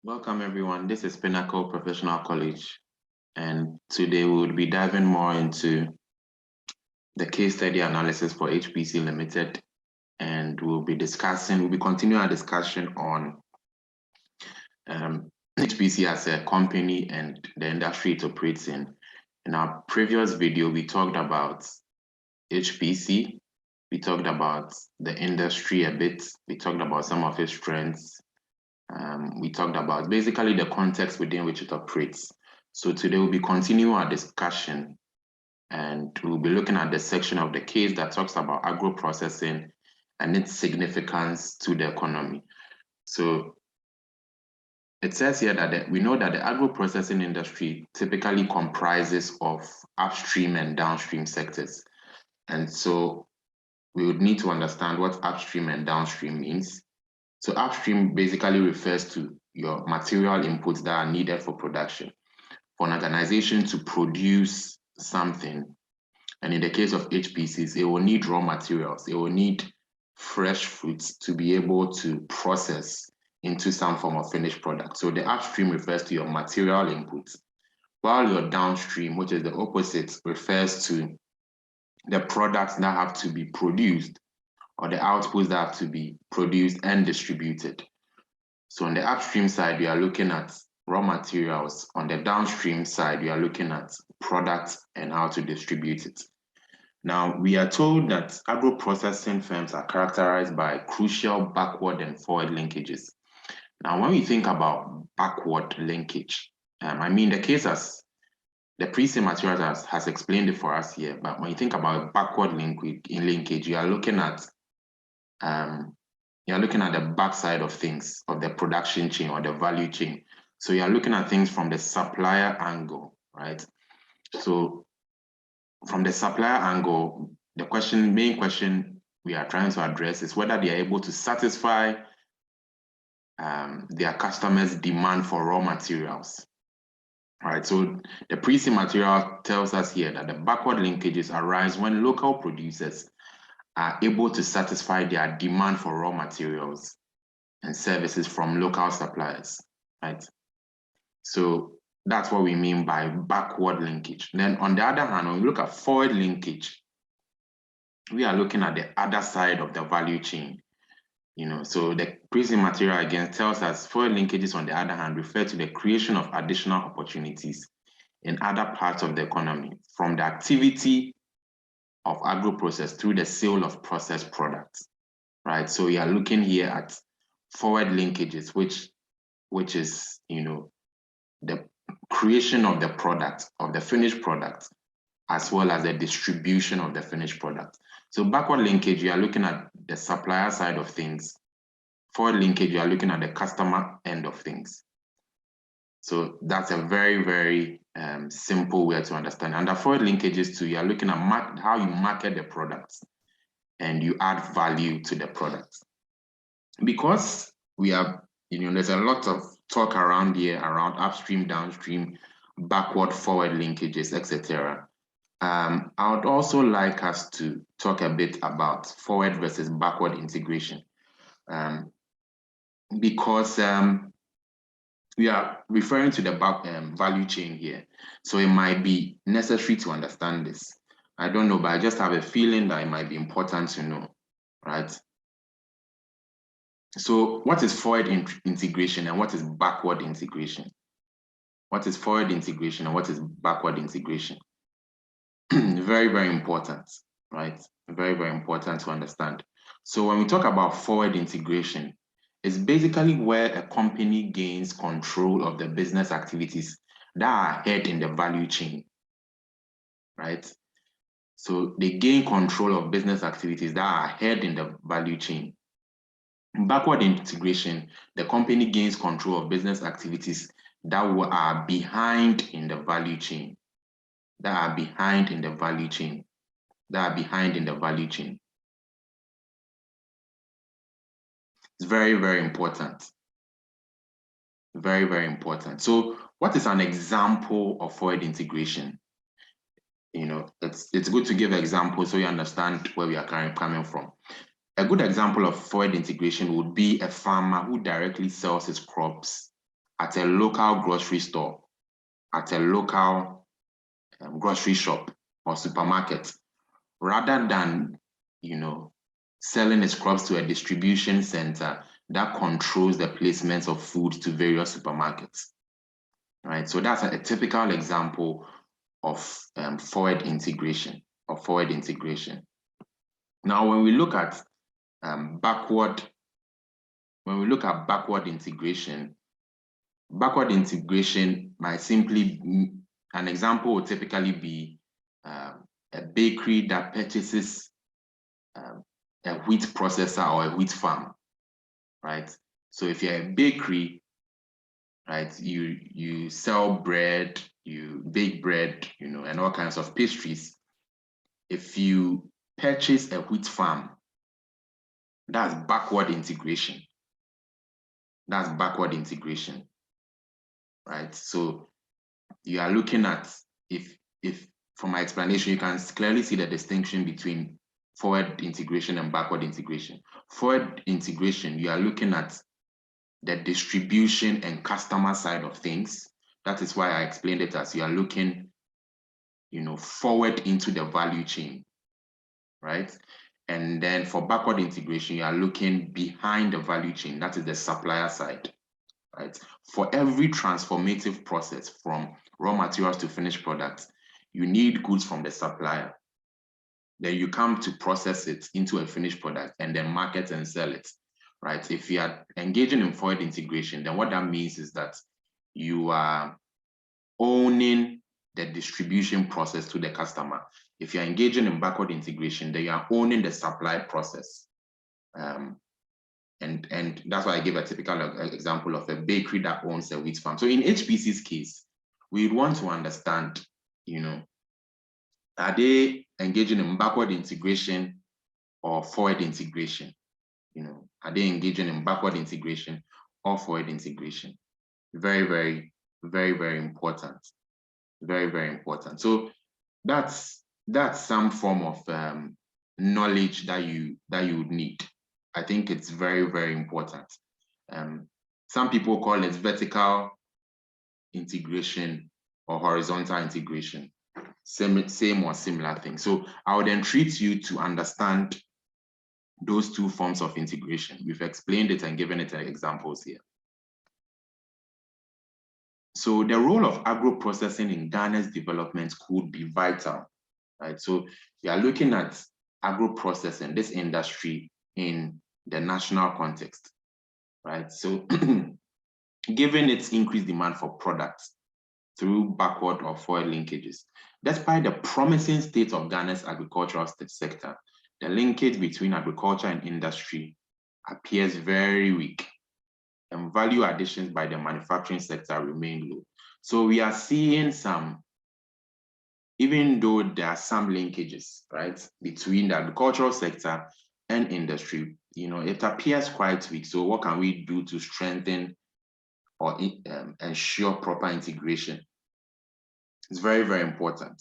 Welcome everyone. This is Pinnacle Professional College, and today we will be diving more into the case study analysis for HPC Limited, and we'll be continuing our discussion on HPC as a company and the industry it operates in. In our previous video, we talked about HPC, we talked about the industry a bit, we talked about some of its strengths, we talked about basically the context within which it operates. So today we'll be continuing our discussion, and we'll be looking at the section of the case that talks about agro-processing and its significance to the economy. So it says here that we know that the agro-processing industry typically comprises of upstream and downstream sectors. And so we would need to understand what upstream and downstream means. So upstream basically refers to your material inputs that are needed for production. For an organization to produce something, and in the case of HPCs, it will need raw materials. It will need fresh fruits to be able to process into some form of finished product. So the upstream refers to your material inputs, while your downstream, which is the opposite, refers to the products that have to be produced or the outputs that have to be produced and distributed. So on the upstream side, we are looking at raw materials. On the downstream side, we are looking at products and how to distribute it. Now, we are told that agro-processing firms are characterized by crucial backward and forward linkages. Now, when we think about backward linkage, I mean, the case as the pre-sim materials has explained it for us here, but when you think about backward linkage, you are looking at the backside of things, of the production chain or the value chain. So you're looking at things from the supplier angle, right? So from the supplier angle, the main question we are trying to address is whether they are able to satisfy their customers' demand for raw materials. All right, so the pre-sim material tells us here that the backward linkages arise when local producers are able to satisfy their demand for raw materials and services from local suppliers, right? So that's what we mean by backward linkage. Then on the other hand, when we look at forward linkage, we are looking at the other side of the value chain. So the pre-sim material again tells us forward linkages, on the other hand, refer to the creation of additional opportunities in other parts of the economy from the activity of agro-process through the sale of processed products, right? So we are looking here at forward linkages, which is, the creation of the product, of the finished product, as well as the distribution of the finished product. So backward linkage, you are looking at the supplier side of things. Forward linkage, you are looking at the customer end of things. So that's a very, very simple way to understand. Under forward linkages too, you are looking at how you market the products and you add value to the products. Because we have, there's a lot of talk around here around upstream, downstream, backward, forward linkages, etc. I would also like us to talk a bit about forward versus backward integration, because we are referring to the value chain here. So it might be necessary to understand this. I don't know, but I just have a feeling that it might be important to know, right? So what is forward integration and what is backward integration? What is forward integration and what is backward integration? Very, very important, right? Very, very important to understand. So when we talk about forward integration, it's basically where a company gains control of the business activities that are ahead in the value chain, right? So they gain control of business activities that are ahead in the value chain. In backward integration, the company gains control of business activities that are behind in the value chain, that are behind in the value chain, that are behind in the value chain. It's very, very important. Very, very important. So what is an example of forward integration? It's good to give examples so you understand where we are coming from. A good example of forward integration would be a farmer who directly sells his crops at a local grocery store, at a local grocery shop or supermarket, rather than, selling its crops to a distribution center that controls the placement of food to various supermarkets, right? So that's a typical example of forward integration. Now, when we look at backward integration might simply, an example would typically be a bakery that purchases a wheat processor or a wheat farm, right? So if you're a bakery, right, you sell bread, you bake bread, and all kinds of pastries. If you purchase a wheat farm, that's backward integration. Right? So you are looking at, if from my explanation, you can clearly see the distinction between forward integration and backward integration. Forward integration, you are looking at the distribution and customer side of things. That is why I explained it as you are looking, forward into the value chain, right? And then for backward integration, you are looking behind the value chain. That is the supplier side, right? For every transformative process from raw materials to finished products, you need goods from the supplier. Then you come to process it into a finished product and then market and sell it, right? If you are engaging in forward integration, then what that means is that you are owning the distribution process to the customer. If you're engaging in backward integration, then you are owning the supply process. And that's why I gave a typical example of a bakery that owns a wheat farm. So in HPC's case, we want to understand, are they engaging in backward integration or forward integration? Are they engaging in backward integration or forward integration? Very, very, very, very important. Very, very important. So that's some form of knowledge that you would need. I think it's very, very important. Some people call it vertical integration or horizontal integration. Same or similar thing. So I would entreat you to understand those two forms of integration. We've explained it and given it examples here. So the role of agro-processing in Ghana's development could be vital, right? So we are looking at agro-processing, this industry, in the national context, right? So given its increased demand for products through backward or forward linkages, despite the promising state of Ghana's agricultural sector, the linkage between agriculture and industry appears very weak, and value additions by the manufacturing sector remain low. So we are seeing some, even though there are some linkages, right, between the agricultural sector and industry, it appears quite weak. So what can we do to strengthen or ensure proper integration? It's very, very important.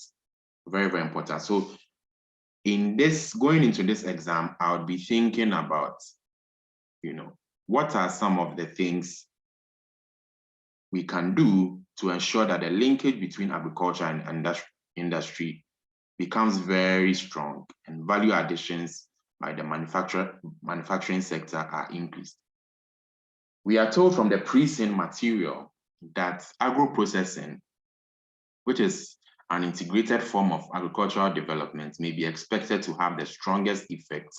Very, very important. So going into this exam, I would be thinking about, what are some of the things we can do to ensure that the linkage between agriculture and industry becomes very strong and value additions by the manufacturing sector are increased. We are told from the pre-seen material that agro-processing, which is an integrated form of agricultural development, may be expected to have the strongest effect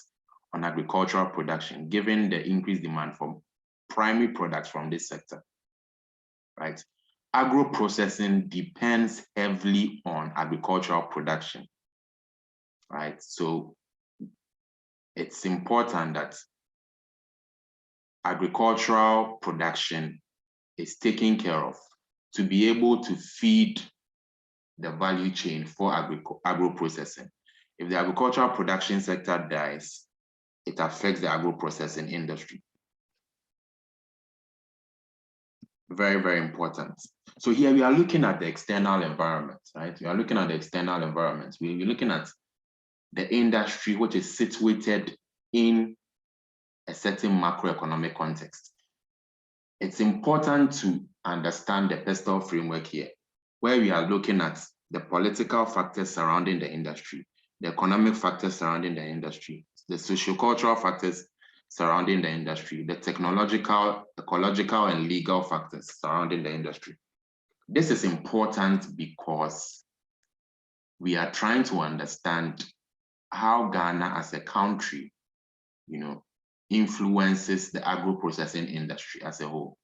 on agricultural production, given the increased demand for primary products from this sector, right? Agro-processing depends heavily on agricultural production, right? So it's important that agricultural production is taken care of to be able to feed the value chain for agro-processing. If the agricultural production sector dies, it affects the agro-processing industry. Very, very important. So here we are looking at the external environment, right? We are looking at the external environment. We're looking at the industry, which is situated in a certain macroeconomic context. It's important to understand the pestle framework here, where we are looking at the political factors surrounding the industry, the economic factors surrounding the industry, the sociocultural factors surrounding the industry, the technological, ecological, and legal factors surrounding the industry. This is important because we are trying to understand how Ghana as a country, influences the agro-processing industry as a whole.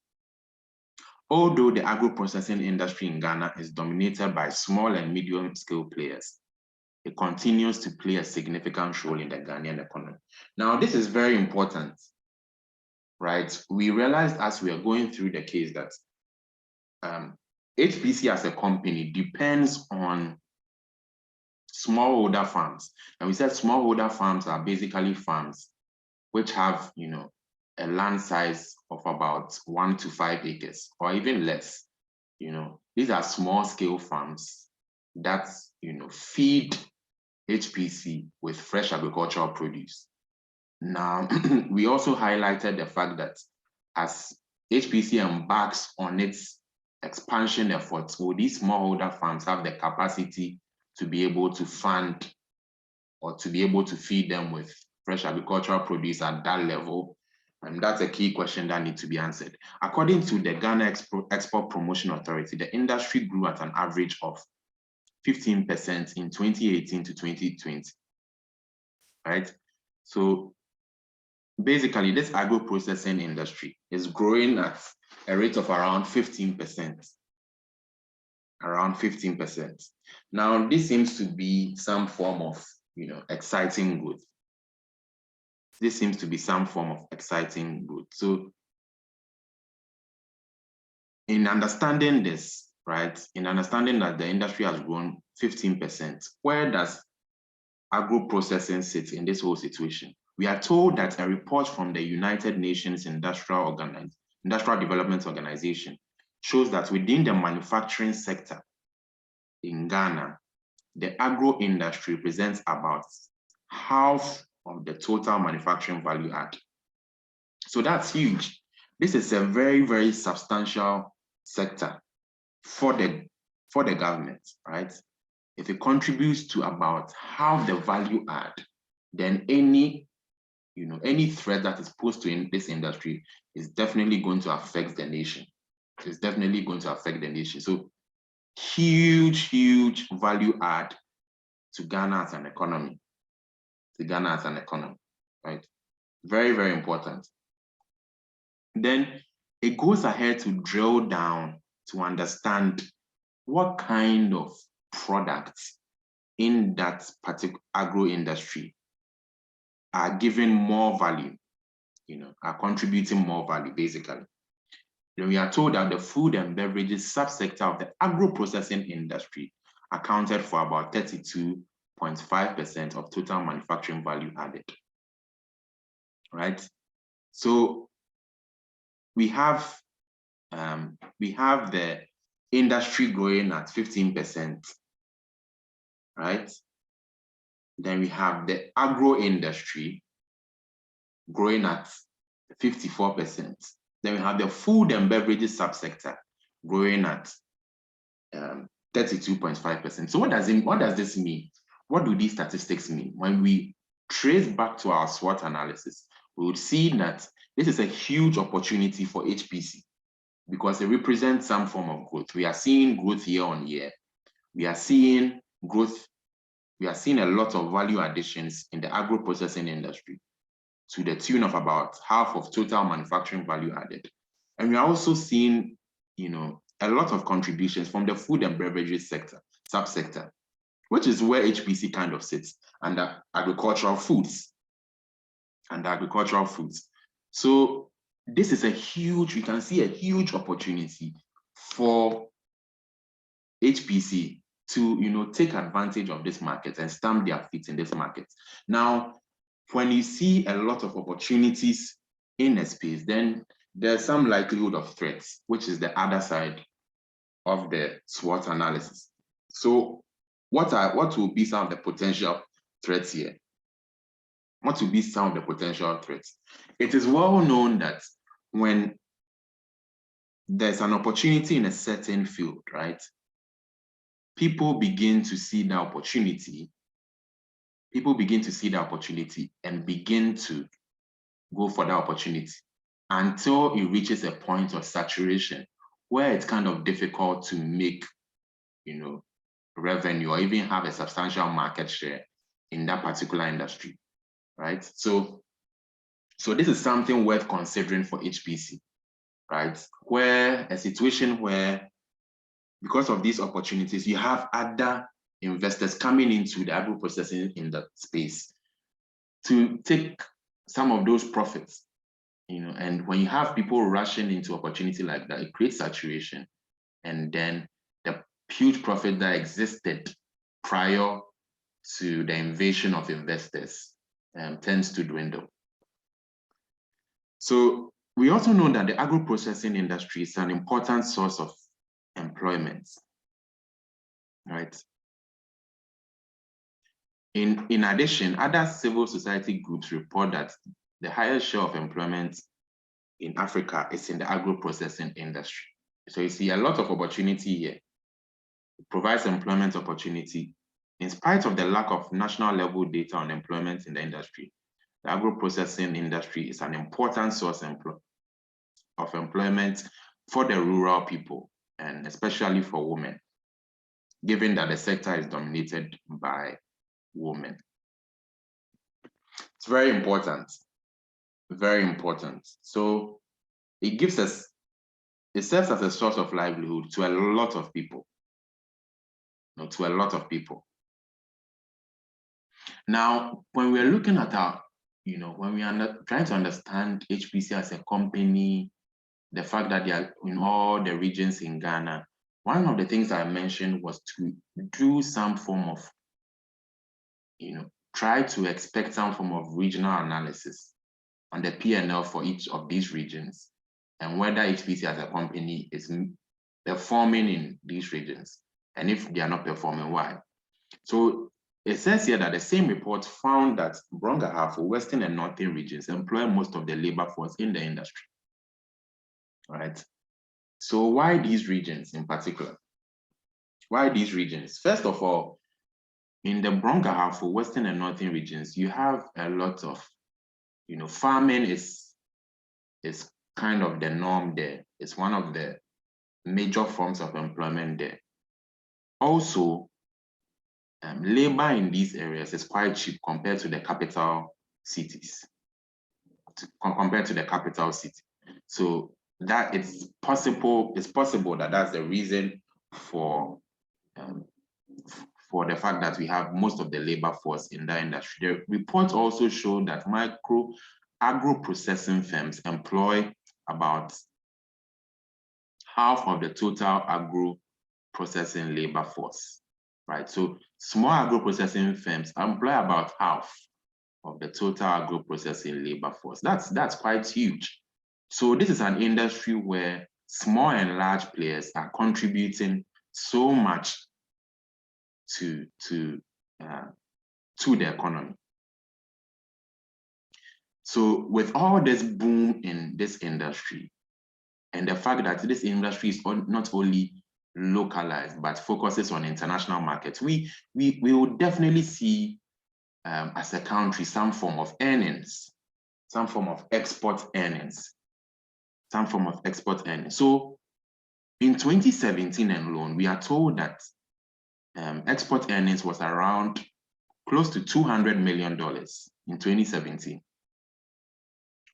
Although the agro-processing industry in Ghana is dominated by small and medium-scale players, it continues to play a significant role in the Ghanaian economy. Now, this is very important, right? We realized as we are going through the case that HPC as a company depends on smallholder farms. And we said smallholder farms are basically farms which have, a land size of about 1 to 5 acres or even less. These are small scale farms that, feed HPC with fresh agricultural produce. Now, we also highlighted the fact that as HPC embarks on its expansion efforts, will these smallholder farms have the capacity to be able to fund or to be able to feed them with fresh agricultural produce at that level? And that's a key question that needs to be answered. According to the Ghana Export Promotion Authority, the industry grew at an average of 15% in 2018 to 2020, right? So basically, this agro-processing industry is growing at a rate of around 15%. Around 15%. Now, this seems to be some form of, exciting growth. This seems to be some form of exciting growth. So in understanding this, right, in understanding that the industry has grown 15%, where does agro-processing sit in this whole situation? We are told that a report from the United Nations Industrial Development Organization shows that within the manufacturing sector in Ghana, the agro industry represents about half of the total manufacturing value add. So that's huge. This is a very, very substantial sector for the government, right? If it contributes to about half the value add, then any threat that is posed to in this industry is definitely going to affect the nation. It's definitely going to affect the nation. So huge value add to Ghana as an economy. To Ghana as an economy, right? Very, very important. Then it goes ahead to drill down to understand what kind of products in that particular agro industry are giving more value, are contributing more value, basically. Then we are told that the food and beverages subsector of the agro-processing industry accounted for about 32.5% of total manufacturing value added, right? So we have the industry growing at 15%, right? Then we have the agro industry growing at 54%. Then we have the food and beverages subsector growing at 32.5%. So what does this mean? What do these statistics mean? When we trace back to our SWOT analysis, we would see that this is a huge opportunity for HPC because it represents some form of growth. We are seeing growth year on year. We are seeing growth. We are seeing a lot of value additions in the agro-processing industry to the tune of about half of total manufacturing value added. And we are also seeing, a lot of contributions from the food and beverages subsector, which is where HPC kind of sits under agricultural foods. So this is we can see a huge opportunity for HPC to, take advantage of this market and stamp their feet in this market. Now, when you see a lot of opportunities in a space, then there's some likelihood of threats, which is the other side of the SWOT analysis. So what will be some of the potential threats here? What will be some of the potential threats? It is well known that when there's an opportunity in a certain field, right? People begin to see the opportunity. People begin to see the opportunity and begin to go for the opportunity until it reaches a point of saturation where it's kind of difficult to make, revenue or even have a substantial market share in that particular industry, right? So this is something worth considering for HPC, right? Where a situation where, because of these opportunities, you have other investors coming into the agro-processing in the space to take some of those profits, and when you have people rushing into opportunity like that, it creates saturation. And then the huge profit that existed prior to the invasion of investors tends to dwindle. So we also know that the agro-processing industry is an important source of employment, right? In addition, other civil society groups report that the highest share of employment in Africa is in the agro-processing industry. So you see a lot of opportunity here. It provides employment opportunity. In spite of the lack of national level data on employment in the industry, the agro-processing industry is an important source of employment for the rural people, and especially for women, given that the sector is dominated by women. It's very important, very important. So it serves as a source of livelihood to a lot of people, Now, when we're looking at our, when we are trying to understand HPC as a company, the fact that they are in all the regions in Ghana, one of the things I mentioned was to do some form of, try to expect some form of regional analysis on the P&L for each of these regions, and whether HPC as a company is performing in these regions, and if they are not performing, why? So it says here that the same report found that Brongahafo, Western and Northern regions employ most of the labor force in the industry, right? So why these regions in particular? Why these regions? First of all, in the Brongahafo, Western and Northern regions, you have a lot of, farming is kind of the norm there. It's one of the major forms of employment there. Also, labor in these areas is quite cheap compared to the capital cities, So that it's possible that that's the reason for the fact that we have most of the labor force in that industry. The report also showed that micro agro-processing firms employ about half of the total agro-processing labor force, right? So small agro-processing firms employ about half of the total agro-processing labor force. That's quite huge. So this is an industry where small and large players are contributing so much to the economy. So with all this boom in this industry, and the fact that this industry is not only localized, but focuses on international markets, we will definitely see, as a country, some form of earnings, some form of export earnings. So in 2017 alone, we are told that export earnings was around close to $200 million in 2017,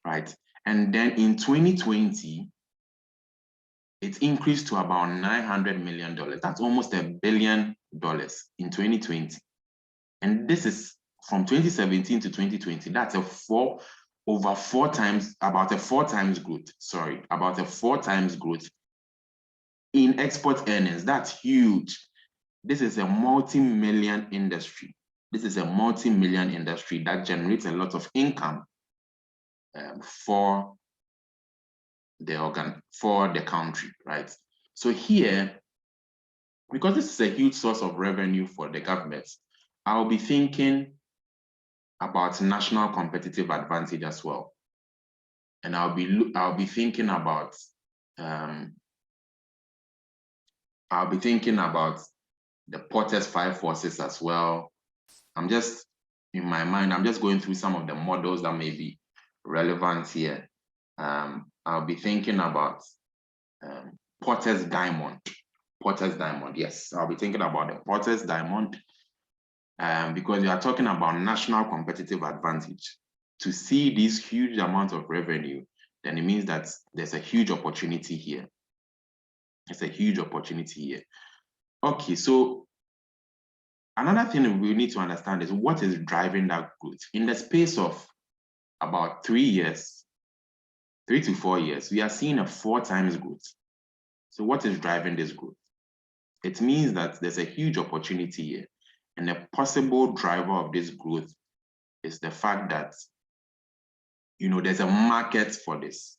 right? And then in 2020, it increased to about $900 million. That's almost $1 billion in 2020. And this is from 2017 to 2020. That's about a four times growth in export earnings. That's huge. This is a multi-million industry. That generates a lot of income for the country, right? So here, because this is a huge source of revenue for the government, I'll be thinking about national competitive advantage as well. And I'll be thinking about I'll be thinking about the Porter's 5 forces as well. I'm just, in my mind, I'm just going through some of the models that may be relevant here. I'll be thinking about Porter's diamond. Porter's diamond, yes. I'll be thinking about the Porter's diamond because we are talking about national competitive advantage. To see this huge amount of revenue, then it means that there's a huge opportunity here. It's a huge opportunity here. Okay, so another thing we need to understand is what is driving that growth. In the space of about 3 years, 3 to 4 years, we are seeing a 4 times growth. So what is driving this growth? It means that there's a huge opportunity here. And a possible driver of this growth is the fact that, you know, there's a market for this.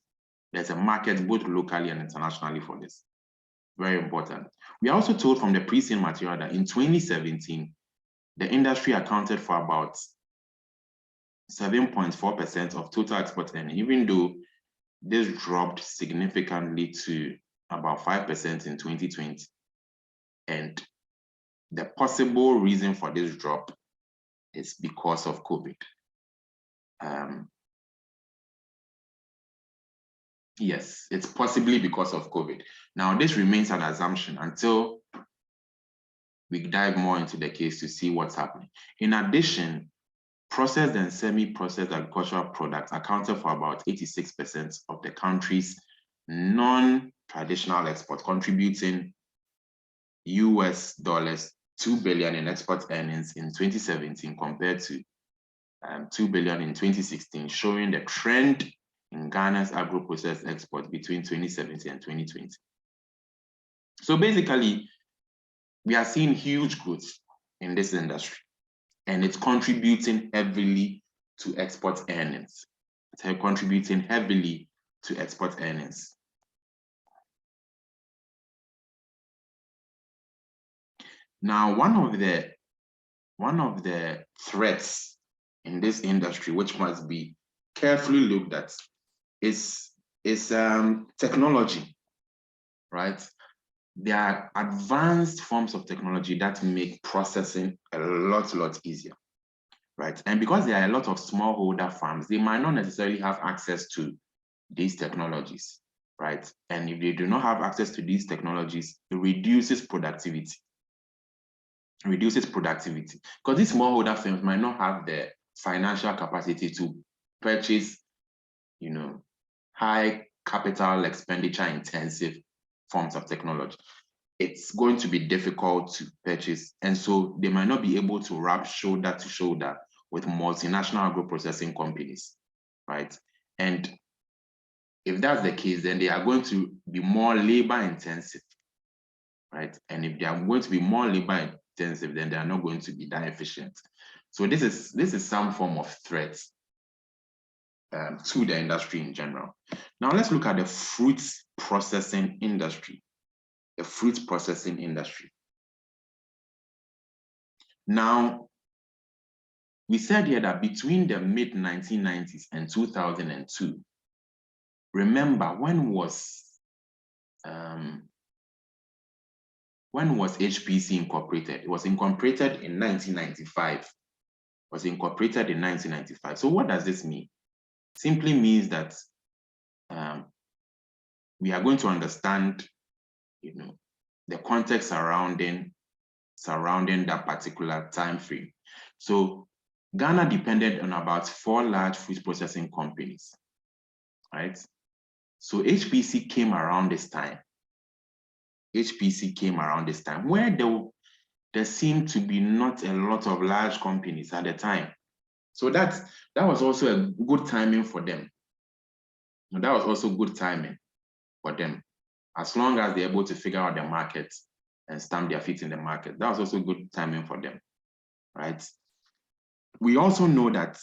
There's a market both locally and internationally for this. Very important. We are also told from the pre-seen material that in 2017, the industry accounted for about 7.4% of total export earning, even though this dropped significantly to about 5% in 2020. And the possible reason for this drop is because of COVID. Yes, it's possibly because of COVID. Now, this remains an assumption until we dive more into the case to see what's happening. In addition, processed and semi-processed agricultural products accounted for about 86% of the country's non-traditional export, contributing US dollars 2 billion in export earnings in 2017 compared to 2 billion in 2016, showing the trend in Ghana's agro-processed export between 2017 and 2020. So basically, we are seeing huge growth in this industry, and it's contributing heavily to export earnings. It's contributing heavily to export earnings. Now, one of the threats in this industry, which must be carefully looked at, is technology, right? There are advanced forms of technology that make processing a lot easier, right? And because there are a lot of smallholder farms, they might not necessarily have access to these technologies, right? And if they do not have access to these technologies, it reduces productivity. Because these smallholder firms might not have the financial capacity to purchase, you know, high capital expenditure intensive forms of technology. It's going to be difficult to purchase, and so they might not be able to rub shoulder to shoulder with multinational agro-processing companies, right? And if that's the case, then they are going to be more labor intensive, right? And if they are going to be more labor intensive, then they are not going to be that efficient. So this is some form of threat to the industry in general. Now let's look at the fruit processing industry. The fruit processing industry. Now, we said here that between the mid-1990s and 2002, remember, when was HPC incorporated? It was incorporated in 1995. So what does this mean? Simply means that we are going to understand, you know, the context surrounding that particular time frame. So Ghana depended on about 4 large food processing companies, right? So HPC came around this time. Where there seemed to be not a lot of large companies at the time. So that was also a good timing for them. As long as they're able to figure out the market and stamp their feet in the market. That was also good timing for them, right? We also know that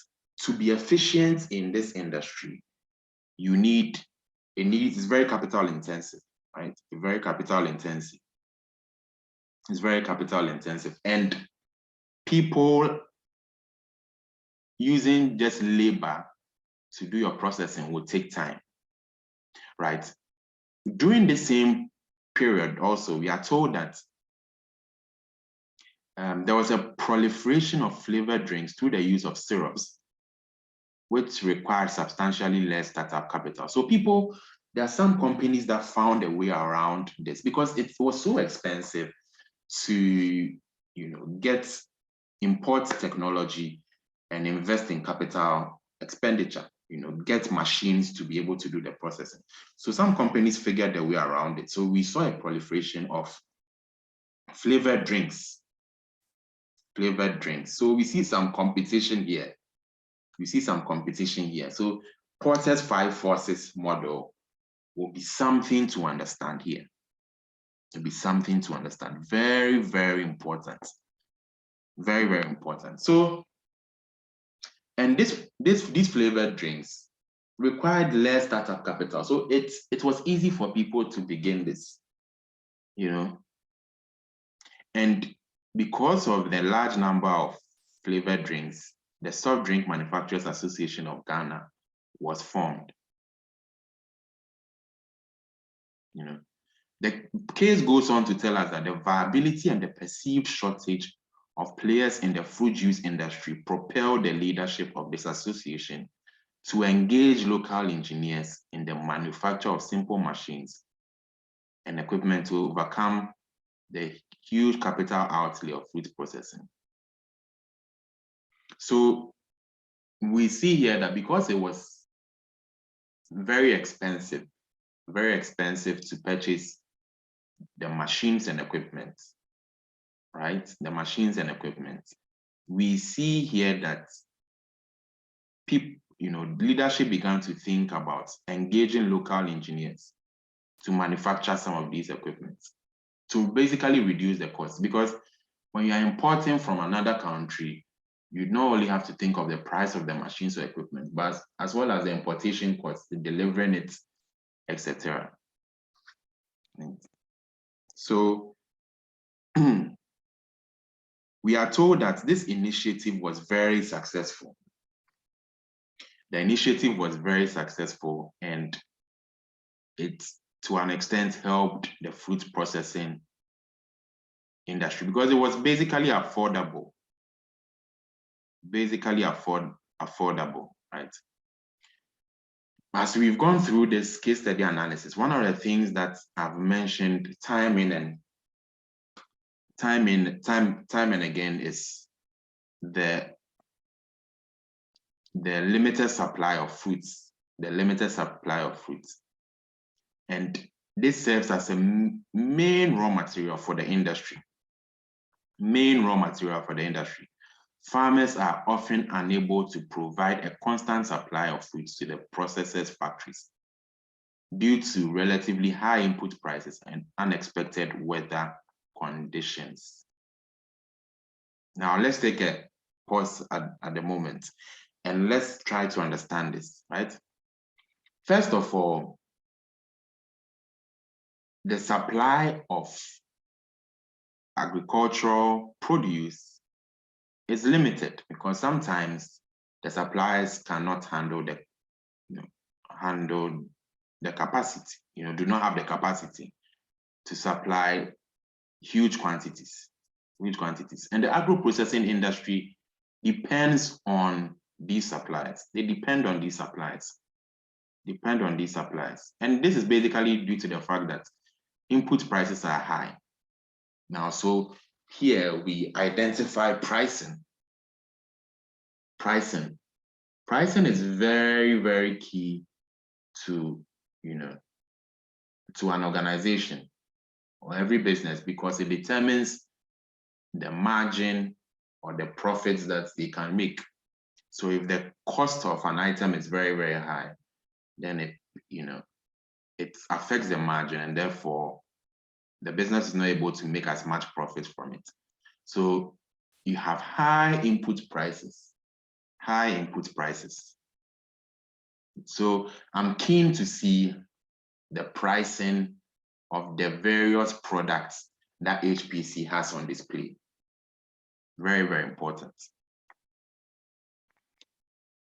to be efficient in this industry, it's very capital intensive, right? It's very capital intensive. And people using just labor to do your processing will take time, right? During the same period also, we are told that there was a proliferation of flavored drinks through the use of syrups, which required substantially less startup capital. So there are some companies that found a way around this because it was so expensive to, import technology and invest in capital expenditure, get machines to be able to do the processing. So some companies figured a way around it. So we saw a proliferation of flavored drinks. So we see some competition here. So Porter's 5 forces model will be something to understand here. It'll be something to understand. Very, very important. Very, very important. So, and these flavored drinks required less startup capital. So it was easy for people to begin this, And because of the large number of flavored drinks, the Soft Drink Manufacturers Association of Ghana was formed. The case goes on to tell us that the viability and the perceived shortage of players in the fruit juice industry propelled the leadership of this association to engage local engineers in the manufacture of simple machines and equipment to overcome the huge capital outlay of fruit processing. So we see here that because it was very expensive to purchase the machines and equipment, right? The machines and equipment. We see here that people, leadership began to think about engaging local engineers to manufacture some of these equipment to basically reduce the cost. Because when you are importing from another country, you not only have to think of the price of the machines or equipment, but as well as the importation costs, the delivering it, etc. So we are told that this initiative was very successful. The initiative was very successful, and it, to an extent, helped the fruit processing industry because it was basically affordable. Affordable, right? As we've gone through this case study analysis, one of the things that I've mentioned time and again is the limited supply of fruits, And this serves as a main raw material for the industry. Farmers are often unable to provide a constant supply of fruits to the processors' factories due to relatively high input prices and unexpected weather conditions. Now, let's take a pause at the moment and let's try to understand this, right? First of all, the supply of agricultural produce is limited because sometimes the suppliers cannot handle the capacity, do not have the capacity to supply huge quantities. And the agro-processing industry depends on these suppliers. They depend on these suppliers. And this is basically due to the fact that input prices are high. Now, so here we identify pricing. Pricing is very, very key to, to an organization or every business because it determines the margin or the profits that they can make. So if the cost of an item is very, very high, then it affects the margin, and therefore the business is not able to make as much profit from it. So you have high input prices. So I'm keen to see the pricing of the various products that HPC has on display. Very, very important.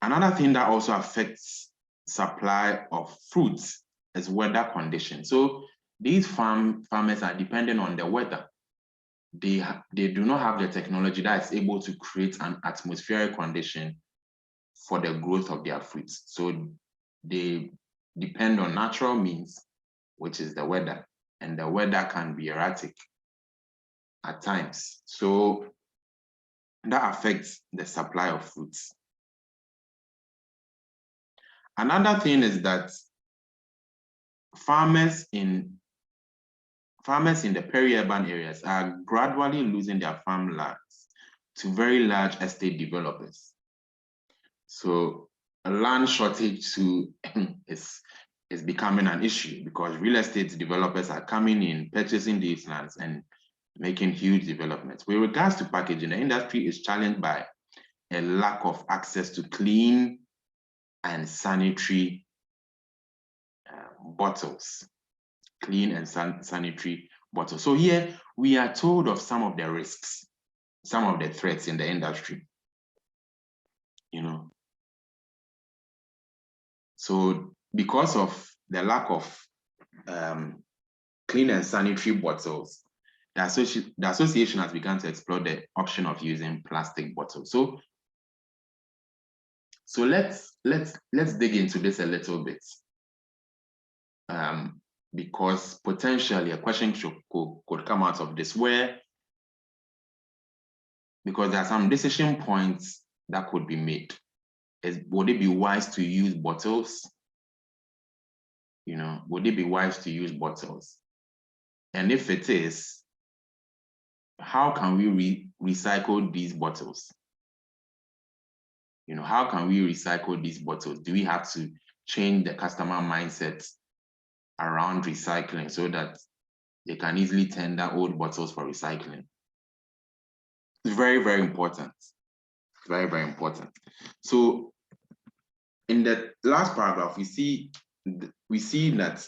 Another thing that also affects supply of fruits is weather conditions. So these farmers are dependent on the weather. They do not have the technology that is able to create an atmospheric condition for the growth of their fruits. So they depend on natural means, which is the weather, and the weather can be erratic at times. So that affects the supply of fruits. Another thing is that farmers in the peri-urban areas are gradually losing their farmlands to very large estate developers. So a land shortage too is becoming an issue because real estate developers are coming in, purchasing these lands and making huge developments. With regards to packaging, the industry is challenged by a lack of access to clean and sanitary bottles. Clean and sanitary bottles. So here we are told of some of the risks, some of the threats in the industry. So because of the lack of clean and sanitary bottles, the association has begun to explore the option of using plastic bottles. So let's dig into this a little bit, because potentially a question could come out of this because there are some decision points that could be made. Would it be wise to use bottles? Would it be wise to use bottles? And if it is, how can we recycle these bottles? How can we recycle these bottles? Do we have to change the customer mindset around recycling so that they can easily tender old bottles for recycling? It's very, very important. Very, very important. So in the last paragraph, we see that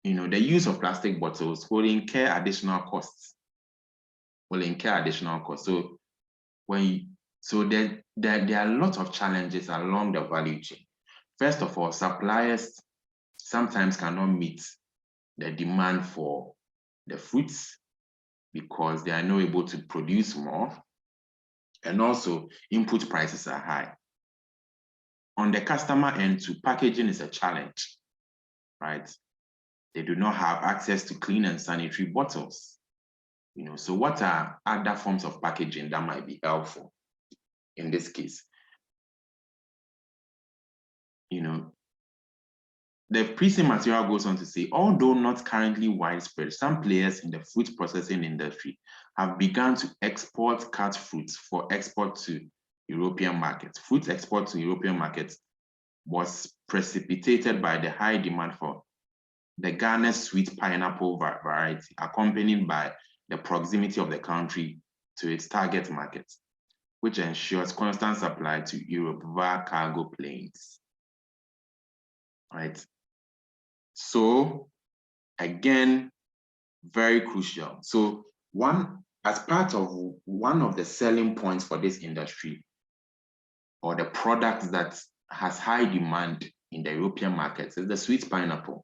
the use of plastic bottles will incur additional costs. So there are a lot of challenges along the value chain. First of all, suppliers sometimes cannot meet the demand for the fruits because they are not able to produce more, and also input prices are high. On the customer end too, packaging is a challenge, right? They do not have access to clean and sanitary bottles. So what are other forms of packaging that might be helpful in this case? The pre-sale material goes on to say, although not currently widespread, some players in the fruit processing industry have begun to export cut fruits for export to European markets. Fruit export to European markets was precipitated by the high demand for the Ghana sweet pineapple variety, accompanied by the proximity of the country to its target market, which ensures constant supply to Europe via cargo planes. Right? So again, very crucial. So as part of one of the selling points for this industry, or the product that has high demand in the European markets, is the sweet pineapple.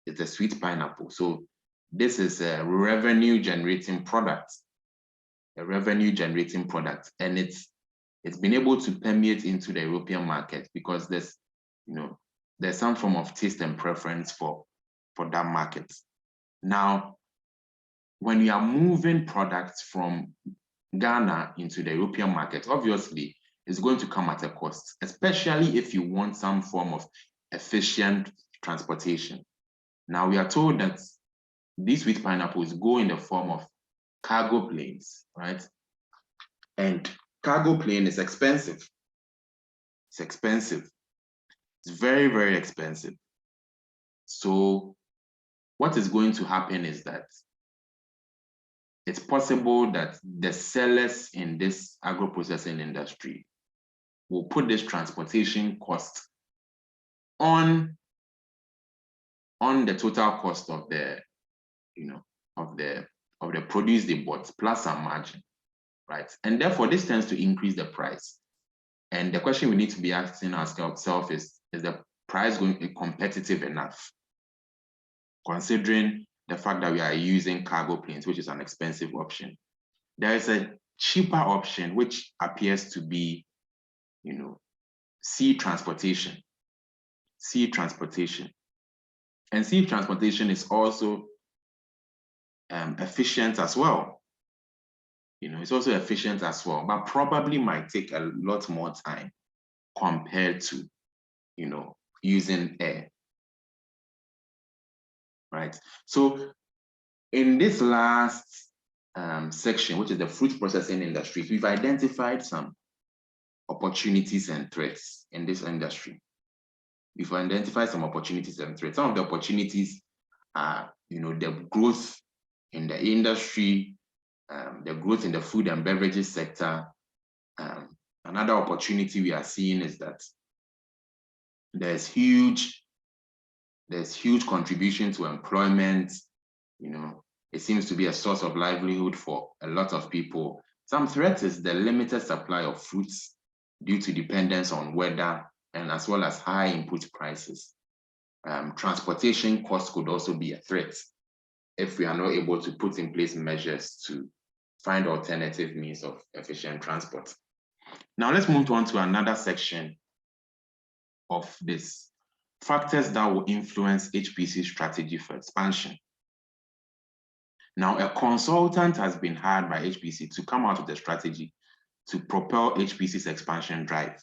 It's a sweet pineapple. So this is a revenue generating product, and it's been able to permeate into the European market because there's some form of taste and preference for that market. Now, when you are moving products from Ghana into the European market, obviously it's going to come at a cost, especially if you want some form of efficient transportation. Now we are told that these sweet pineapples go in the form of cargo planes, right? And cargo plane is expensive. It's expensive. It's very, very expensive. So what is going to happen is that it's possible that the sellers in this agro-processing industry will put this transportation cost on the total cost of the produce they bought plus a margin, right? And therefore this tends to increase the price. And the question we need to be asking ourselves is the price going to be competitive enough? considering the fact that we are using cargo planes, which is an expensive option. There is a cheaper option, which appears to be, sea transportation. Sea transportation. And sea transportation is also efficient as well. It's also efficient as well, but probably might take a lot more time compared to, using air. Right. So in this last section, which is the fruit processing industry, we've identified some opportunities and threats in this industry. We've identified some opportunities and threats. Some of the opportunities are, the growth in the industry, the growth in the food and beverages sector. Another opportunity we are seeing is that there's huge contribution to employment. It seems to be a source of livelihood for a lot of people. Some threat is the limited supply of fruits due to dependence on weather and as well as high input prices. Transportation costs could also be a threat if we are not able to put in place measures to find alternative means of efficient transport. Now let's move on to another section of this. Factors that will influence HPC strategy for expansion. Now, a consultant has been hired by HPC to come out with a strategy to propel HPC's expansion drive.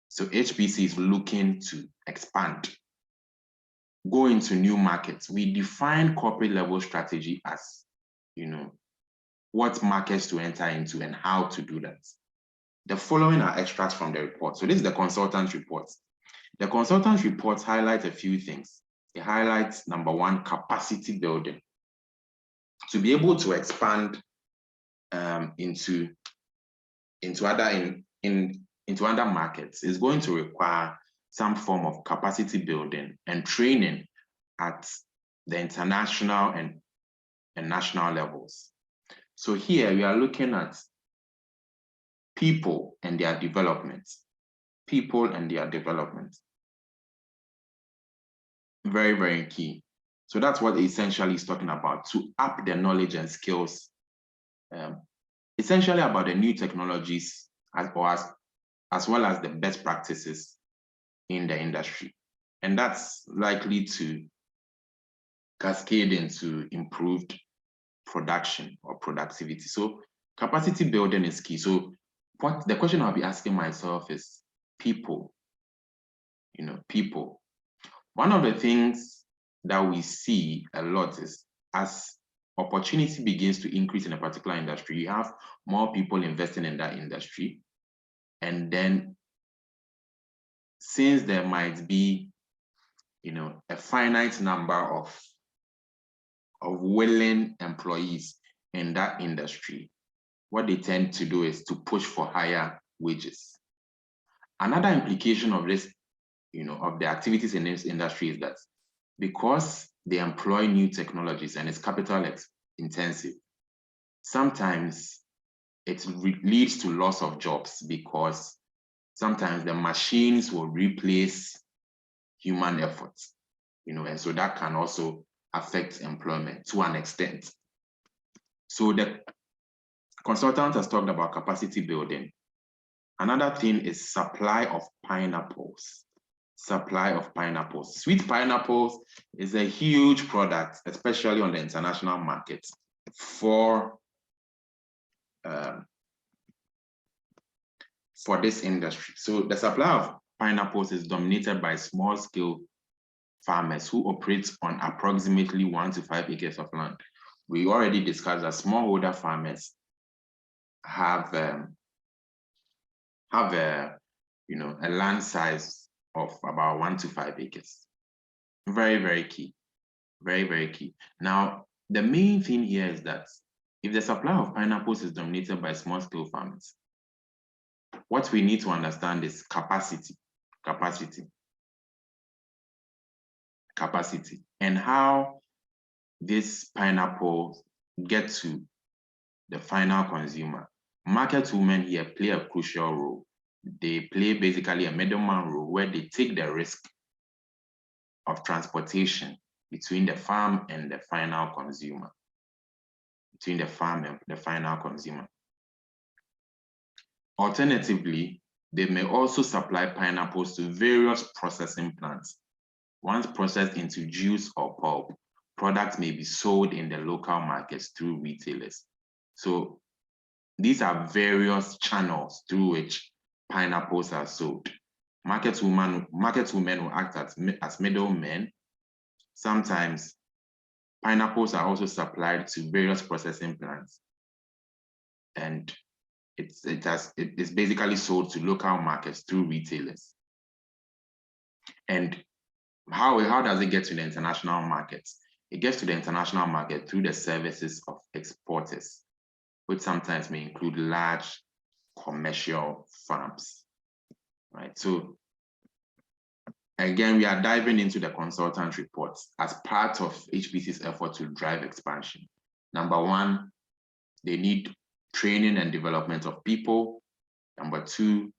So HPC is looking to expand, go into new markets. We define corporate level strategy as, what markets to enter into and how to do that. The following are extracts from the report. So this is the consultant report. The consultant report highlights a few things. It highlights, number one, capacity building. To be able to expand into other markets is going to require some form of capacity building and training at the international and national levels. So here we are looking at people and their development. People and their development. Very, very key. So that's what essentially is talking about, to up the knowledge and skills, essentially about the new technologies as well as the best practices in the industry. And that's likely to cascade into improved production or productivity. So capacity building is key. So the question I'll be asking myself is people, people. One of the things that we see a lot is as opportunity begins to increase in a particular industry, you have more people investing in that industry. And then since there might be, a finite number of willing employees in that industry, what they tend to do is to push for higher wages. Another implication of this, of the activities in this industry is that because they employ new technologies and it's capital intensive, sometimes it leads to loss of jobs because sometimes the machines will replace human efforts, and so that can also affect employment to an extent. So the consultant has talked about capacity building. Another thing is supply of pineapples. Supply of pineapples. Sweet pineapples is a huge product, especially on the international market for this industry. So the supply of pineapples is dominated by small-scale farmers who operate on approximately 1 to 5 acres of land. We already discussed that smallholder farmers have a land size of about 1 to 5 acres. Very, very key. Very, very key. Now, the main thing here is that if the supply of pineapples is dominated by small-scale farmers, what we need to understand is capacity, and how this pineapple get to the final consumer. Market women here play a crucial role. They play basically a middleman role where they take the risk of transportation between the farm and the final consumer. Between the farm and the final consumer. Alternatively, they may also supply pineapples to various processing plants. Once processed into juice or pulp, products may be sold in the local markets through retailers. So these are various channels through which pineapples are sold. Market women will act as middlemen. Sometimes pineapples are also supplied to various processing plants, and it's basically sold to local markets through retailers. And how does it get to the international markets? It gets to the international market through the services of exporters, which sometimes may include large commercial farms, right? So again, we are diving into the consultant reports as part of HPC's effort to drive expansion. Number one, they need training and development of people. Number two,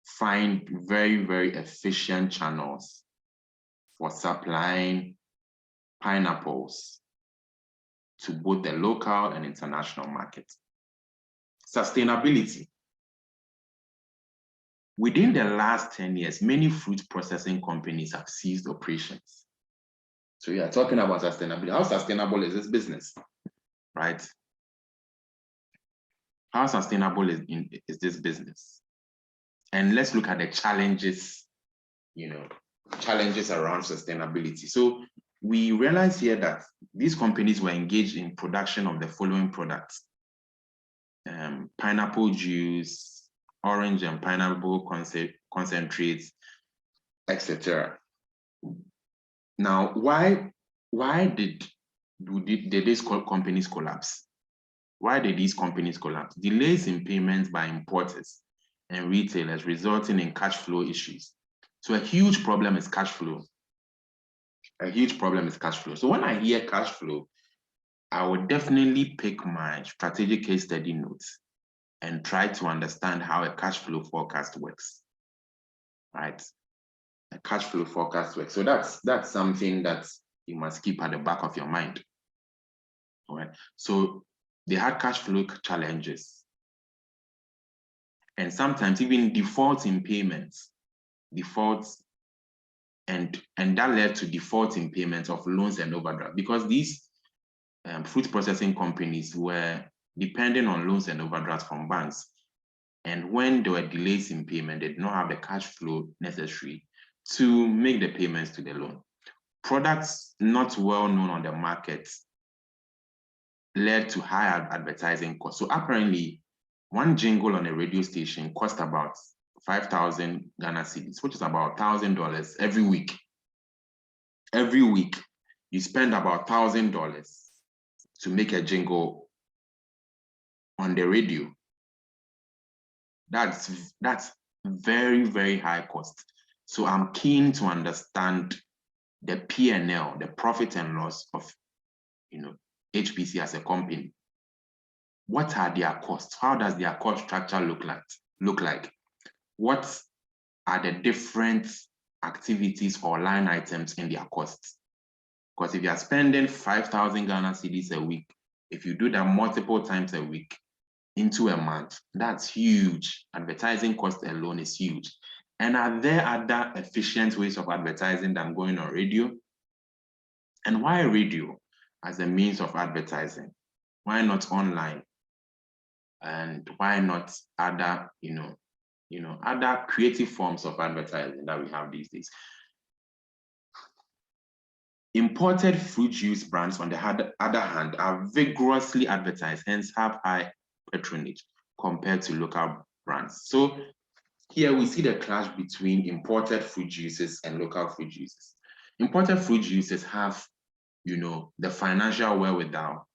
find very, very efficient channels for supplying pineapples to both the local and international markets. Sustainability. Within the last 10 years, many fruit processing companies have ceased operations. So we are talking about sustainability. How sustainable is this business, right? How sustainable is this business? And let's look at the challenges, challenges around sustainability. So we realize here that these companies were engaged in production of the following products: pineapple juice, orange and pineapple concentrates, etc. Now, why did these companies collapse? Why did these companies collapse? Delays in payments by importers and retailers resulting in cash flow issues. So a huge problem is cash flow. A huge problem is cash flow. So when I hear cash flow, I would definitely pick my strategic case study notes and try to understand how a cash flow forecast works, right? A cash flow forecast works. So that's something that you must keep at the back of your mind, all right? So they had cash flow challenges, and sometimes even defaults in payments, and that led to default in payments of loans and overdraft, because these fruit processing companies were depending on loans and overdrafts from banks. And when there were delays in payment, they did not have the cash flow necessary to make the payments to the loan. Products not well known on the market led to higher advertising costs. So apparently, one jingle on a radio station cost about 5,000 Ghana cedis, which is about $1,000 every week. Every week, you spend about $1,000 to make a jingle on the radio. That's very, very high cost. So I'm keen to understand the P&L, the profit and loss of HPC as a company. What are their costs? How does their cost structure look like? What are the different activities or line items in their costs? Because if you are spending 5,000 Ghana cedis a week, if you do that multiple times a week into a month, that's huge. Advertising cost alone is huge. And are there other efficient ways of advertising than going on radio? And why radio as a means of advertising? Why not online? And why not other, other creative forms of advertising that we have these days? Imported fruit juice brands, on the other hand, are vigorously advertised, hence have high patronage compared to local brands. So here we see the clash between imported fruit juices and local fruit juices. Imported fruit juices have, the financial wherewithal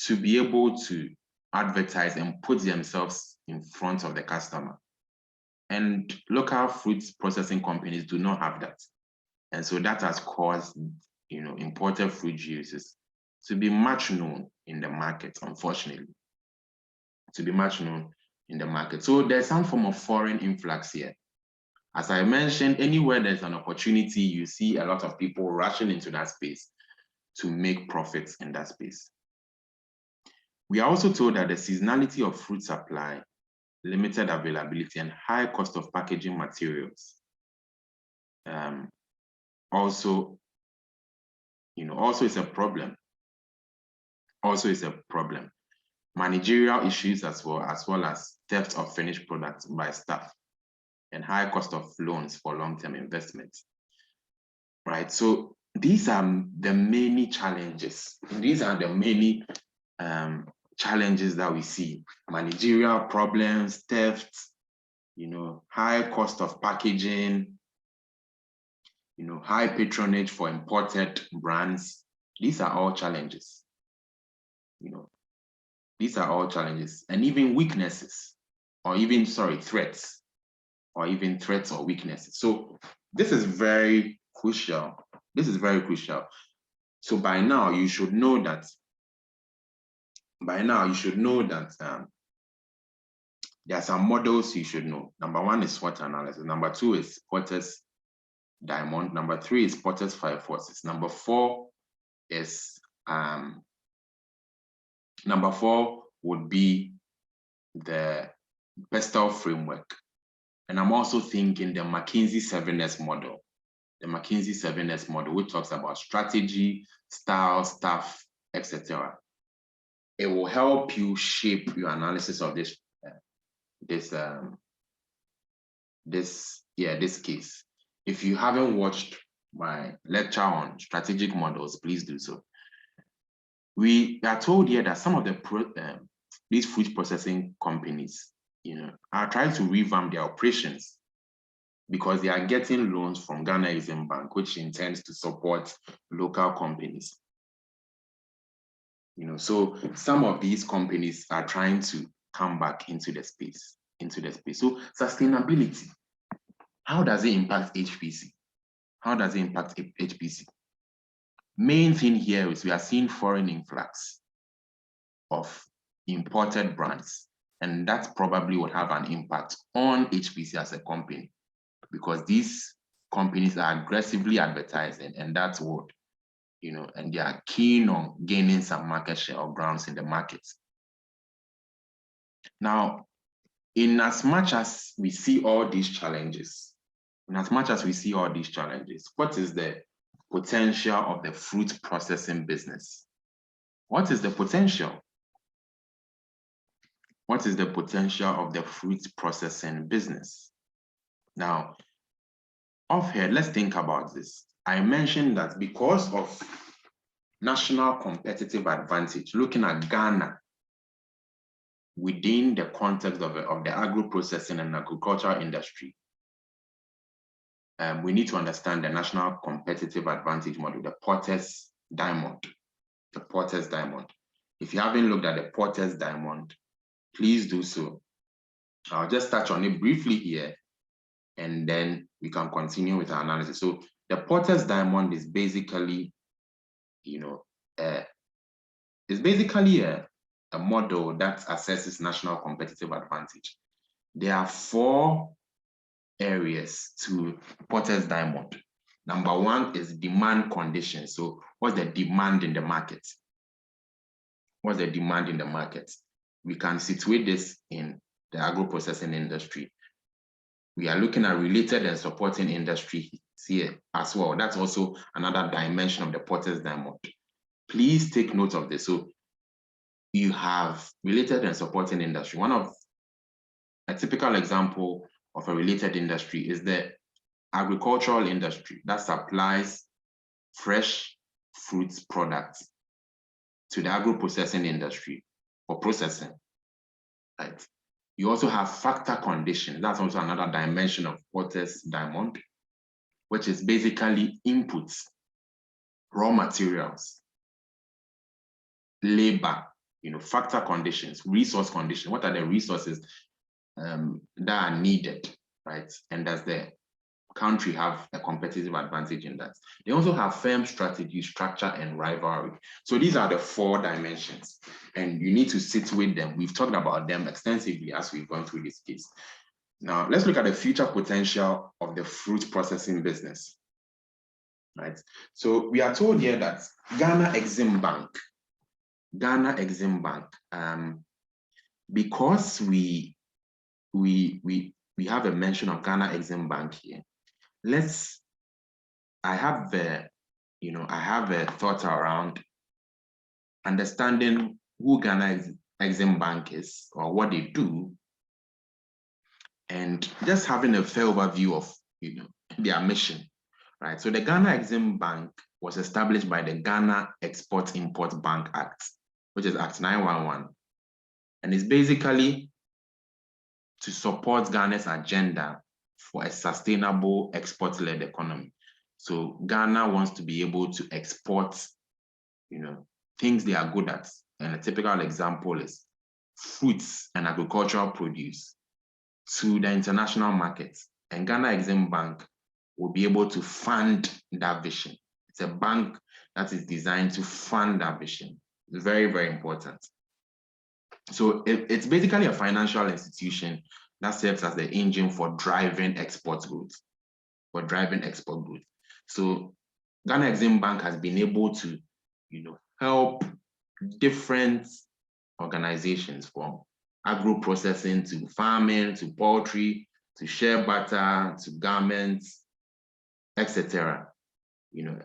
to be able to advertise and put themselves in front of the customer. And local fruit processing companies do not have that. And so that has caused, imported fruit juices to be much known in the market, unfortunately, to be much known in the market. So there's some form of foreign influx here. As I mentioned, anywhere there's an opportunity, you see a lot of people rushing into that space to make profits in that space. We are also told that the seasonality of fruit supply, limited availability, and high cost of packaging materials also is a problem. Also is a problem. Managerial issues as well as theft of finished products by staff and high cost of loans for long-term investments. Right, so these are the many challenges. These are the many challenges that we see: managerial problems, theft, high cost of packaging, high patronage for imported brands. These are all challenges. These are all challenges, and even weaknesses, or even threats, or even threats or weaknesses. So this is very crucial. This is very crucial. So by now you should know that. There are some models you should know. Number one is SWOT analysis. Number two is Porter's diamond. Number three is Porter's 5 forces. Number four would be the Pestel framework. And I'm also thinking the McKinsey 7S model. The McKinsey 7S model, which talks about strategy, style, staff, etc. It will help you shape your analysis of this case. If you haven't watched my lecture on strategic models, please do so. We are told here that some of these food processing companies, are trying to revamp their operations because they are getting loans from Ghana Exim Bank, which intends to support local companies. So some of these companies are trying to come back into the space. So sustainability, how does it impact HPC? How does it impact HPC? Main thing here is we are seeing foreign influx of imported brands, and that probably would have an impact on HPC as a company, because these companies are aggressively advertising, and that's what, and they are keen on gaining some market share or grounds in the market. Now, in as much as we see all these challenges, what is the potential of the fruit processing business? What is the potential? What is the potential of the fruit processing business? Now, offhand, let's think about this. I mentioned that because of national competitive advantage, looking at Ghana within the context of the agro-processing and agricultural industry, we need to understand the national competitive advantage model, the Porter's diamond. The Porter's diamond. If you haven't looked at the Porter's diamond, please do so. I'll just touch on it briefly here, and then we can continue with our analysis. So the Porter's diamond is basically, a model that assesses national competitive advantage. There are 4 areas to Porter's diamond. Number one is demand conditions. So what's the demand in the market? What's the demand in the market? We can situate this in the agro-processing industry. We are looking at related and supporting industry here as well. That's also another dimension of the Porter's diamond. Please take note of this. So you have related and supporting industry. A typical example of a related industry is the agricultural industry that supplies fresh fruits products to the agro-processing industry for processing, right? You also have factor conditions. That's also another dimension of Porter's diamond, which is basically inputs, raw materials, labor, factor conditions, resource conditions. What are the resources that are needed, right? And does the country have a competitive advantage in that? They also have firm strategy, structure, and rivalry. So these are the 4 dimensions, and you need to sit with them. We've talked about them extensively as we've gone through this case. Now, let's look at the future potential of the fruit processing business. Right. So we are told here that Ghana Exim Bank, because we have a mention of Ghana Exim Bank here. I have a thought around understanding who Ghana Exim Bank is or what they do, and just having a fair overview of their mission. Right. So the Ghana Exim Bank was established by the Ghana Export-Import Bank Act, which is Act 911. And it's basically to support Ghana's agenda for a sustainable export-led economy. So Ghana wants to be able to export, things they are good at. And a typical example is fruits and agricultural produce to the international markets. And Ghana Exim Bank will be able to fund that vision. It's a bank that is designed to fund that vision. It's very, very important. So it's basically a financial institution that serves as the engine for driving export growth. So Ghana Exim Bank has been able to, help different organizations from agro processing to farming to poultry to shea butter to garments, etc.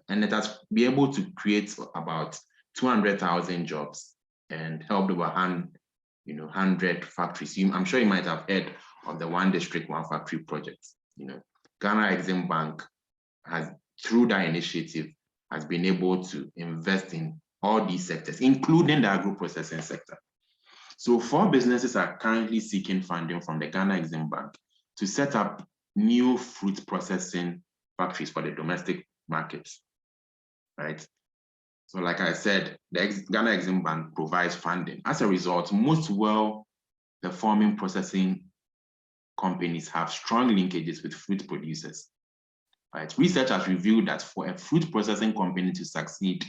And it has been able to create about 200,000 jobs and helped over 100 factories. I'm sure you might have heard of the One District, One Factory project. Ghana Exim Bank has, through that initiative, has been able to invest in all these sectors, including the agro-processing sector. So 4 businesses are currently seeking funding from the Ghana Exim Bank to set up new fruit processing factories for the domestic markets, right? So like I said, the Ghana Exim Bank provides funding. As a result, most well-performing processing companies have strong linkages with fruit producers, right? Research has revealed that for a fruit processing company to succeed,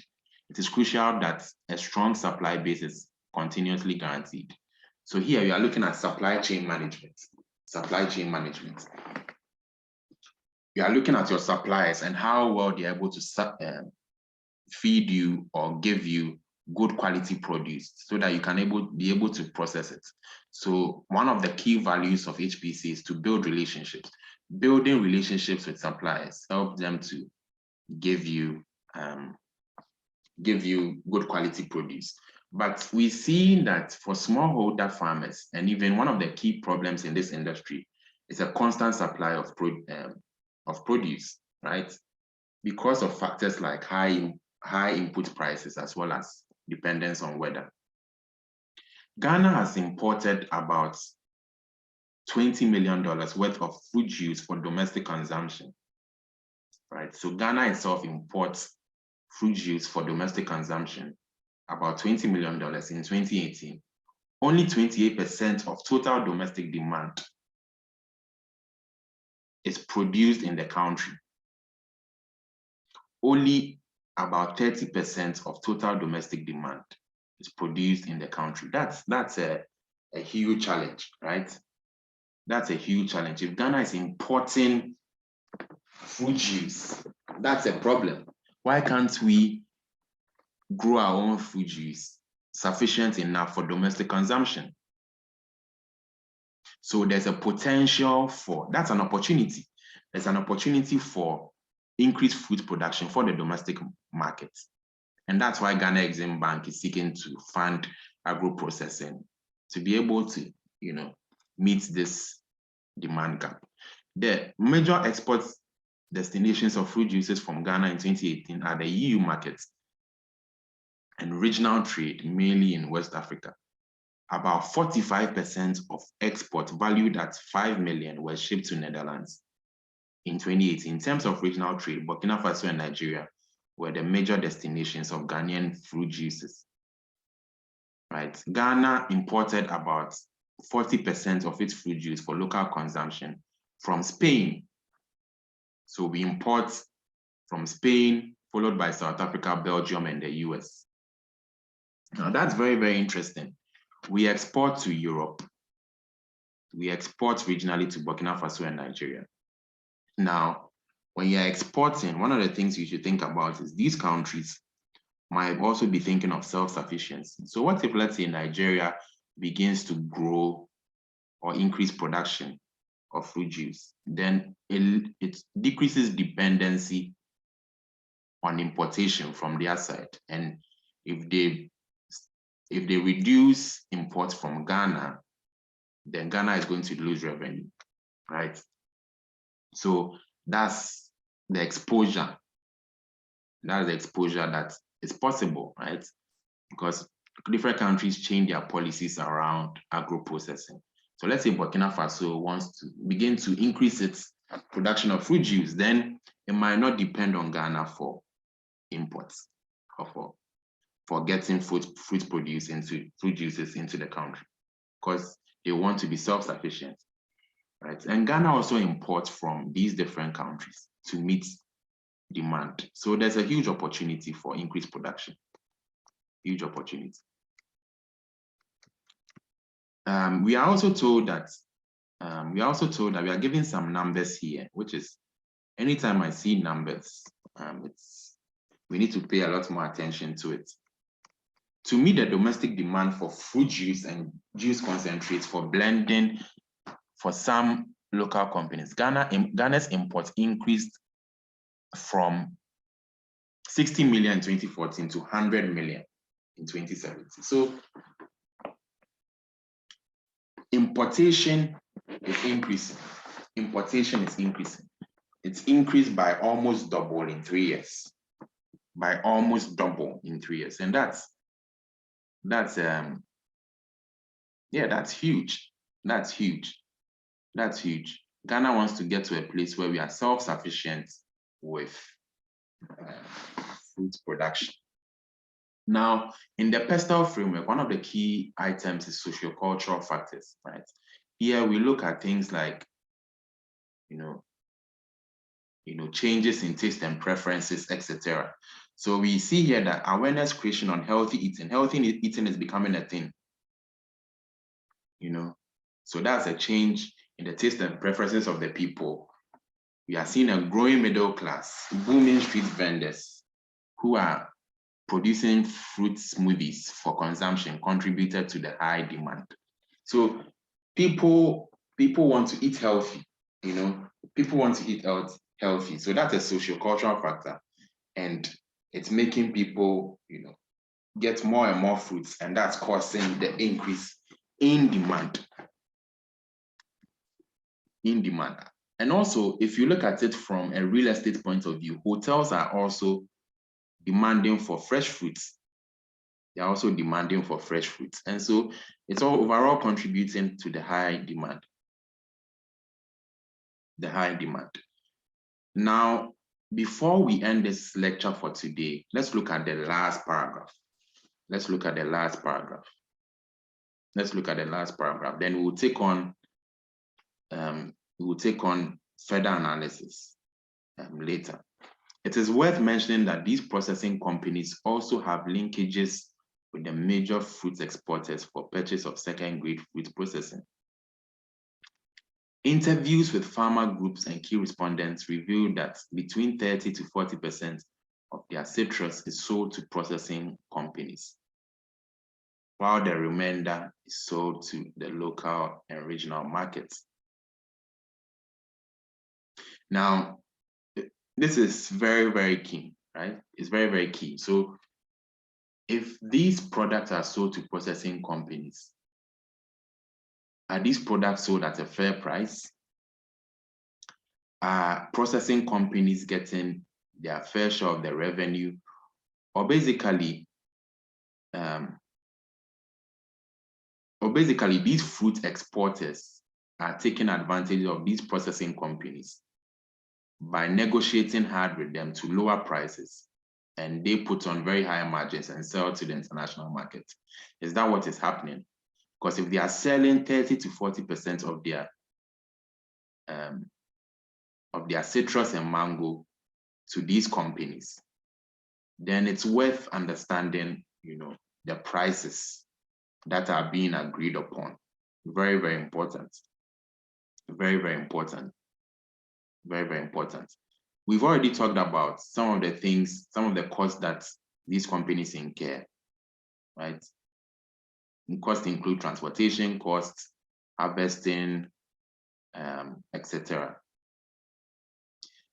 it is crucial that a strong supply base is continuously guaranteed. So here we are looking at supply chain management. You are looking at your suppliers and how well they're able to feed you or give you good quality produce so that you can be able to process it. So one of the key values of HPC is to build relationships. Building relationships with suppliers help them to give you good quality produce. But we see that for smallholder farmers, and even one of the key problems in this industry is a constant supply of produce, right? Because of factors like high input prices as well as dependence on weather. Ghana has imported about $20 million worth of fruit juice for domestic consumption, right? So Ghana itself imports fruit juice for domestic consumption, about $20 million in 2018. Only 28% of total domestic demand is produced in the country. Only about 30% of total domestic demand is produced in the country. That's a huge challenge, right? That's a huge challenge. If Ghana is importing fruit juice, that's a problem. Why can't we grow our own fruit juice sufficient enough for domestic consumption? So there's a potential for, that's an opportunity. There's an opportunity for increased fruit production for the domestic market. And that's why Ghana Exim Bank is seeking to fund agro-processing to be able to, meet this demand gap. The major export destinations of fruit juices from Ghana in 2018 are the EU markets and regional trade, mainly in West Africa. About 45% of exports valued at 5 million were shipped to Netherlands in 2018. In terms of regional trade, Burkina Faso and Nigeria were the major destinations of Ghanaian fruit juices, right? Ghana imported about 40% of its fruit juice for local consumption from Spain. So we import from Spain, followed by South Africa, Belgium, and the US. Now that's very, very interesting. We export to Europe. we export regionally to Burkina Faso and Nigeria. Now, when you're exporting, one of the things you should think about is these countries might also be thinking of self-sufficiency. So what if, let's say, Nigeria begins to grow or increase production of fruit juice? Then it decreases dependency on importation from their side. And if they reduce imports from Ghana, then Ghana is going to lose revenue, right? So that's the exposure. That's the exposure that is possible, right? Because different countries change their policies around agro-processing. So let's say Burkina Faso wants to begin to increase its production of fruit juice, then it might not depend on Ghana for imports or for getting fruit juices into the country, because they want to be self-sufficient, right? And Ghana also imports from these different countries to meet demand. So there's a huge opportunity for increased production, huge opportunity. We are also told that we are given some numbers here, which is anytime I see numbers, we need to pay a lot more attention to it. To meet the domestic demand for fruit juice and juice concentrates for blending for some local companies, Ghana's imports increased from 60 million in 2014 to 100 million in 2017. So importation is increasing. Importation is increasing. It's increased by almost double in 3 years. By almost double in 3 years. And that's huge. That's huge. That's huge. Ghana wants to get to a place where we are self-sufficient with fruit production. Now, in the PESTEL framework, one of the key items is sociocultural factors, right? Here we look at things like, changes in taste and preferences, etc. So we see here that awareness creation on healthy eating is becoming a thing. So that's a change in the taste and preferences of the people. We are seeing a growing middle class, booming street vendors who are producing fruit smoothies for consumption, contributed to the high demand. So people want to eat healthy, people want to eat healthy. So that's a sociocultural factor. And it's making people, get more and more fruits, and that's causing the increase in demand. And also, if you look at it from a real estate point of view, hotels are also demanding for fresh fruits. They're also demanding for fresh fruits. And so it's all overall contributing to the high demand. Now, before we end this lecture for today, let's look at the last paragraph. Then we'll take on further analysis later. It is worth mentioning that these processing companies also have linkages with the major fruit exporters for purchase of second-grade fruit processing. Interviews with farmer groups and key respondents revealed that between 30 to 40% of their citrus is sold to processing companies, while the remainder is sold to the local and regional markets. Now, this is very, very key, right? It's very, very key. So if these products are sold to processing companies, are these products sold at a fair price? Are processing companies getting their fair share of the revenue? Or basically, these fruit exporters are taking advantage of these processing companies by negotiating hard with them to lower prices, and they put on very high margins and sell to the international market. Is that what is happening? Because if they are selling 30 to 40% of their citrus and mango to these companies, then it's worth understanding, the prices that are being agreed upon. Very, very important. Very, very important. Very, very important. We've already talked about some of the things, some of the costs that these companies incur, right? Costs include transportation costs, harvesting, etc.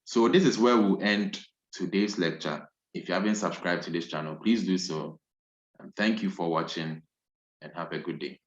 So this is where we'll end today's lecture. If you haven't subscribed to this channel, please do so. And thank you for watching and have a good day.